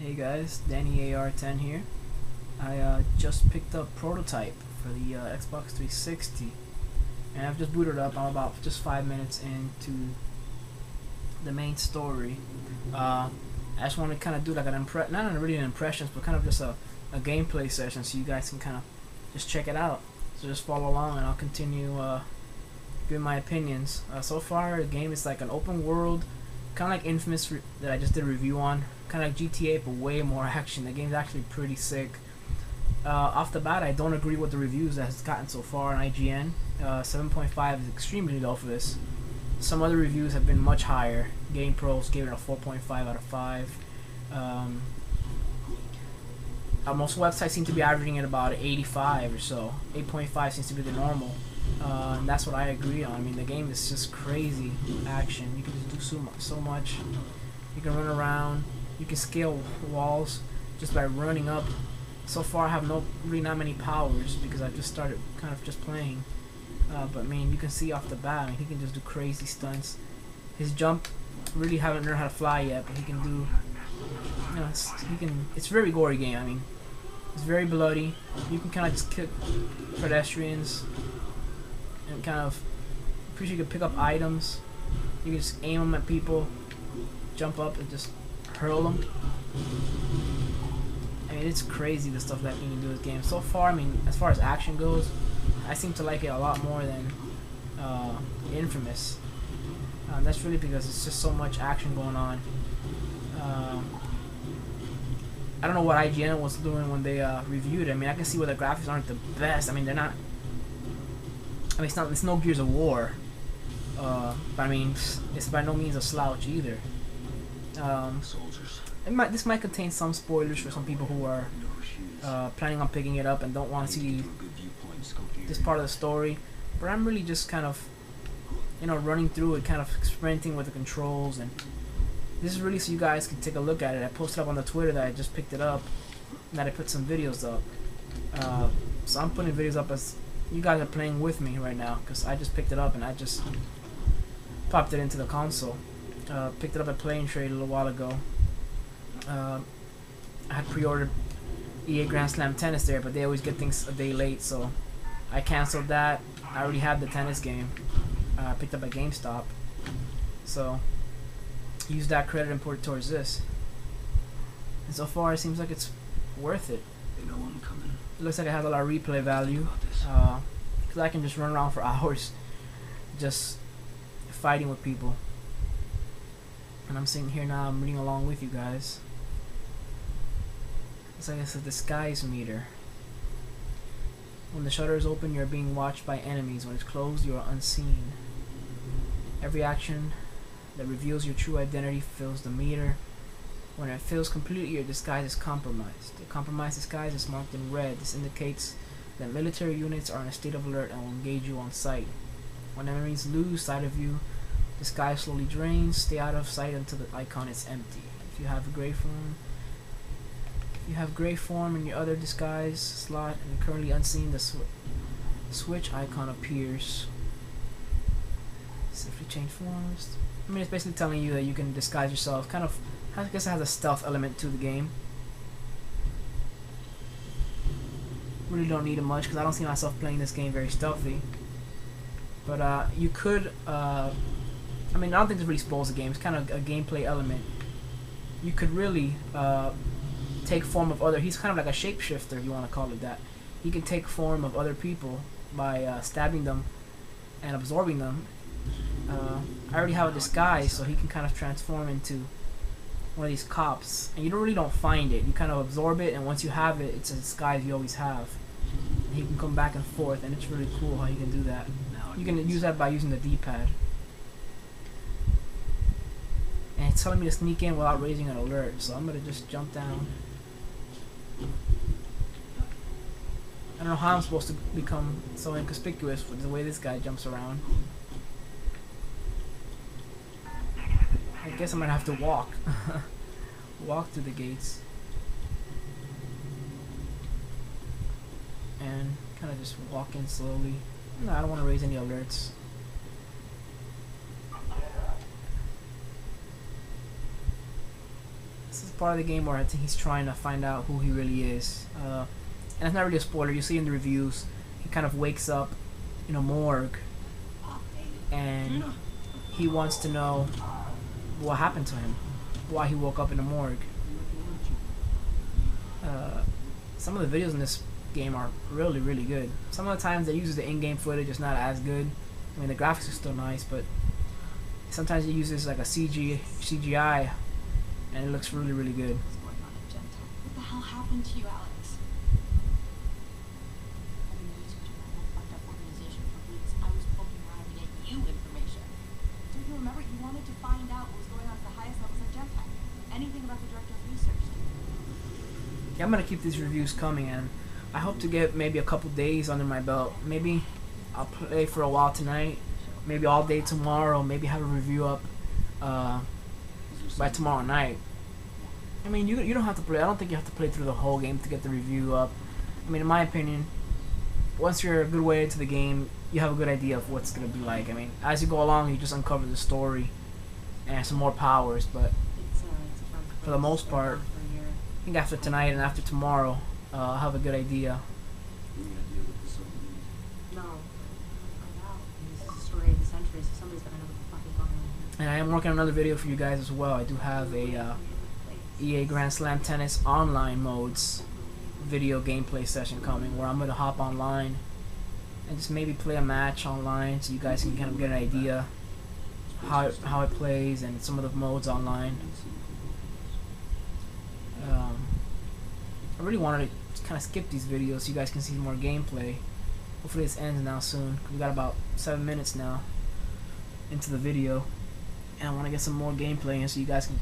Hey guys, Danny AR10 here. I just picked up Prototype for the Xbox 360, and I've just booted up. I'm about just 5 minutes into the main story. I just want to kind of do like not really an impressions, but kind of just a gameplay session, so you guys can kind of just check it out. So just follow along, and I'll continue giving my opinions. So far, the game is like an open world, kind of like Infamous that I just did a review on. Kind of like GTA, but way more action. The game's actually pretty sick. Off the bat, I don't agree with the reviews that it's gotten so far on IGN. 7.5 is extremely low for this. Some other reviews have been much higher. GamePros gave it a 4.5 out of 5. Most websites seem to be averaging at about 85 or so. 8.5 seems to be the normal. And that's what I agree on. I mean, the game is just crazy action. You can just do so much. You can run around. You can scale walls just by running up. So far, I have really not many powers because I've just started kind of just playing. But I mean, you can see off the bat, I mean, he can just do crazy stunts. His jump, really haven't learned how to fly yet, but he can do. You know, it's a very gory game. I mean, it's very bloody. You can kind of just kick pedestrians and kind of. I'm pretty sure you can pick up items. You can just aim them at people, jump up and just hurl them. I mean, it's crazy the stuff that you can do with games. So far, I mean, as far as action goes, I seem to like it a lot more than Infamous. That's really because it's just so much action going on. I don't know what IGN was doing when they reviewed it. I mean, I can see where the graphics aren't the best. I mean, they're not. I mean, it's no Gears of War. But I mean, it's by no means a slouch either. Soldiers. This might contain some spoilers for some people who are planning on picking it up and don't want to see this part of the story. But I'm really just kind of, running through it, kind of experimenting with the controls, and this is really so you guys can take a look at it. I posted up on the Twitter that I just picked it up, and that I put some videos up. So I'm putting videos up as you guys are playing with me right now, because I just picked it up and I just popped it into the console. Picked it up at Play and Trade a little while ago. I had pre-ordered EA Grand Slam Tennis there, but they always get things a day late, so I canceled that. I already had the tennis game. I picked up at GameStop, so used that credit and put it towards this. And so far, it seems like it's worth it. They know I'm coming. It looks like it has a lot of replay value, because I can just run around for hours, just fighting with people. And I'm sitting here now, I'm reading along with you guys. It's like it's a disguise meter. When the shutter is open, you're being watched by enemies. When it's closed, you are unseen. Every action that reveals your true identity fills the meter. When it fills completely, your disguise is compromised. The compromised disguise is marked in red. This indicates that military units are in a state of alert and will engage you on sight. When enemies lose sight of you, the sky slowly drains. Stay out of sight until the icon is empty. If you have gray form in your other disguise slot and currently unseen, the switch icon appears. Safely change forms. I mean, it's basically telling you that you can disguise yourself. Kind of, I guess it has a stealth element to the game. Really don't need it much because I don't see myself playing this game very stealthy. But you could. I mean, I don't think this really spoils the game. It's kind of a gameplay element. You could really take form of other. He's kind of like a shapeshifter, if you want to call it that. He can take form of other people by stabbing them and absorbing them. I already have a disguise, so he can kind of transform into one of these cops. And you really don't find it. You kind of absorb it, and once you have it, it's a disguise you always have. And he can come back and forth, and it's really cool how you can do that. You can use that by using the D-pad. And it's telling me to sneak in without raising an alert, so I'm gonna just jump down. I don't know how I'm supposed to become so inconspicuous with the way this guy jumps around. I guess I'm gonna have to walk. Walk through the gates. And kind of just walk in slowly. No, I don't want to raise any alerts. this is part of the game where I think he's trying to find out who he really is. And it's not really a spoiler. You see in the reviews, he kind of wakes up in a morgue, and he wants to know what happened to him, why he woke up in a morgue. Some of the videos in this game are really, really good. Some of the times they use the in-game footage is not as good. I mean, the graphics are still nice, but sometimes it uses like a CGI, and it looks really, really good. What the hell happened to you, Alex? I've been using to run that fucked up organization for weeks. I was poking around to get you information. Don't you remember you wanted to find out what was going on at the highest levels at Gentek? Anything about the director of research? Yeah, I'm gonna keep these reviews coming, and I hope to get maybe a couple days under my belt. Maybe I'll play for a while tonight, maybe all day tomorrow, maybe have a review up by tomorrow night. I mean, you don't have to play. I don't think you have to play through the whole game to get the review up. I mean, in my opinion, once you're a good way into the game, you have a good idea of what's gonna be like. I mean, as you go along, you just uncover the story and some more powers, but for the most part, I think after tonight and after tomorrow, I'll have a good idea. No. This is the story of the century, so somebody's gotta know what the fuck is going on here. And I am working on another video for you guys as well. I do have a EA Grand Slam Tennis online modes video gameplay session coming, where I'm going to hop online and just maybe play a match online so you guys can kind of get an idea how it plays and some of the modes online. I really wanted to kind of skip these videos so you guys can see more gameplay. Hopefully this ends now soon, 'cause we got about 7 minutes now into the video, and I want to get some more gameplay in so you guys can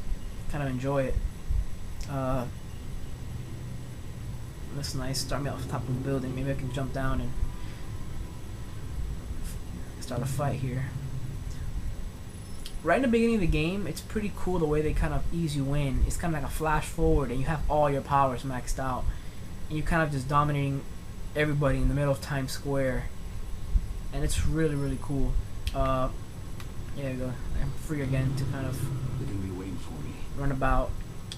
kind of enjoy it. That's nice. Start me off the top of the building. Maybe I can jump down and start a fight here. Right in the beginning of the game, it's pretty cool the way they kind of ease you in. It's kind of like a flash forward, and you have all your powers maxed out, and you're kind of just dominating everybody in the middle of Times Square, and it's really, really cool. There you go. I'm free again to kind of run about,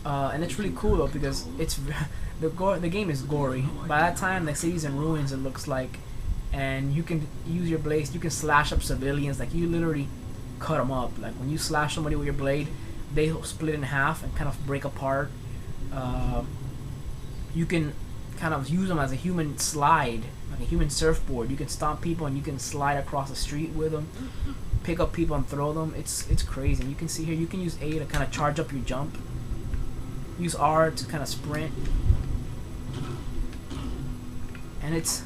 and it's really cool though because it's the game is gory. By that time, the city's in ruins. It looks like, and you can use your blades. You can slash up civilians. Like you literally cut them up. Like when you slash somebody with your blade, they split in half and kind of break apart. You can kind of use them as a human slide, like a human surfboard. You can stomp people and you can slide across the street with them, pick up people and throw them. It's crazy. And you can see here, you can use A to kind of charge up your jump, use R to kind of sprint, and it's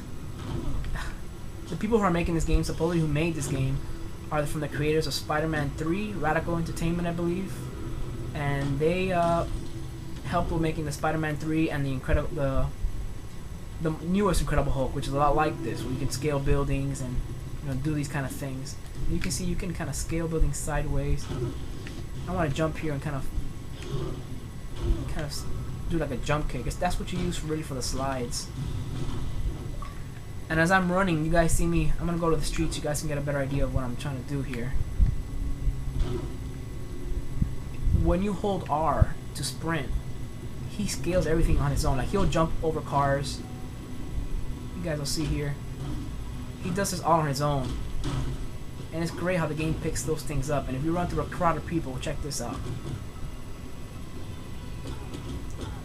the people who are making this game, supposedly who made this game, are from the creators of Spider-Man 3, Radical Entertainment, I believe, and they helped with making the Spider-Man 3 and the newest Incredible Hulk, which is a lot like this, where you can scale buildings and do these kind of things. You can see you can kind of scale buildings sideways. I want to jump here and kind of do like a jump kick. That's what you use really for the slides. And as I'm running, you guys see me, I'm going to go to the streets, you guys can get a better idea of what I'm trying to do here. When you hold R to sprint, he scales everything on his own. Like he'll jump over cars. You guys will see here. He does this all on his own. And it's great how the game picks those things up. And if you run through a crowd of people, check this out.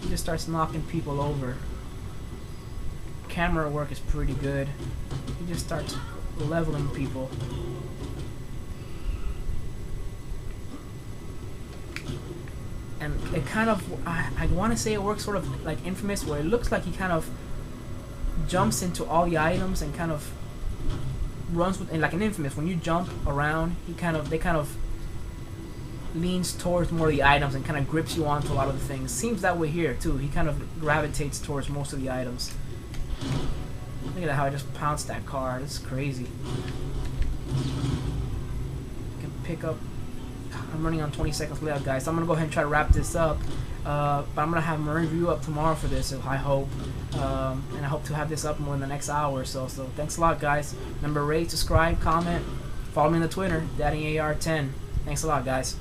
He just starts knocking people over. Camera work is pretty good. He just starts leveling people. And it kind of, I want to say it works sort of like Infamous, where it looks like he kind of jumps into all the items and kind of runs with, and like in Infamous, when you jump around, they kind of leans towards more of the items and kind of grips you onto a lot of the things. Seems that way here too. He kind of gravitates towards most of the items. Look at how I just pounced that car. This is crazy. I can pick up. I'm running on 20 seconds left, guys. So I'm gonna go ahead and try to wrap this up. But I'm gonna have my review up tomorrow for this, I hope. And I hope to have this up more in the next hour or so. So thanks a lot, guys. Remember, rate, subscribe, comment, follow me on the Twitter, DaddyAR10. Thanks a lot, guys.